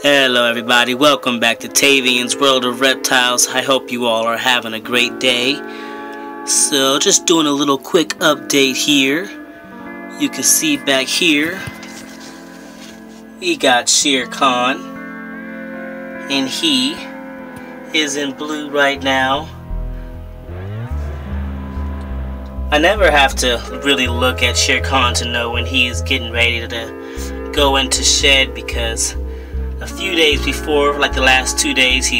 Hello everybody, welcome back to Tavian's World of Reptiles. I hope you all are having a great day. So just doing a little quick update here. You can see back here, we got Shere Khan, and he is in blue right now. I never have to really look at Shere Khan to know when he is getting ready to go into shed, because a few days before, like the last 2 days,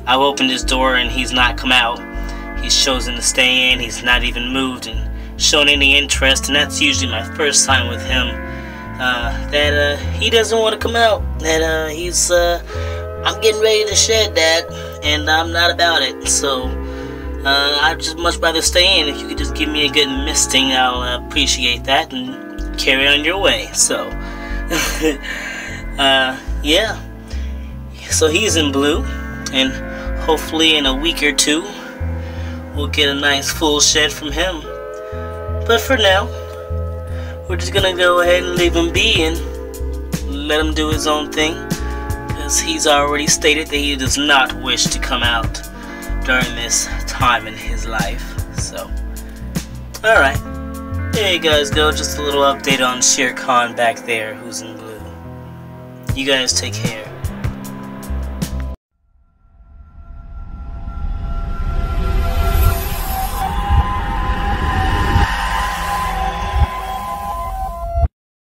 I've opened his door and he's not come out. He's chosen to stay in. He's not even moved and shown any interest, and that's usually my first sign with him that he doesn't want to come out. That I'm getting ready to shed, Dad, and I'm not about it. So I'd just much rather stay in. If you could just give me a good misting, I'll appreciate that and carry on your way. So yeah, so he's in blue, and hopefully in a week or two we'll get a nice full shed from him. But for now, we're just gonna go ahead and leave him be and let him do his own thing, because he's already stated that he does not wish to come out during this time in his life. So alright, there you guys go, just a little update on Shere Khan back there, who's in blue. You guys take care.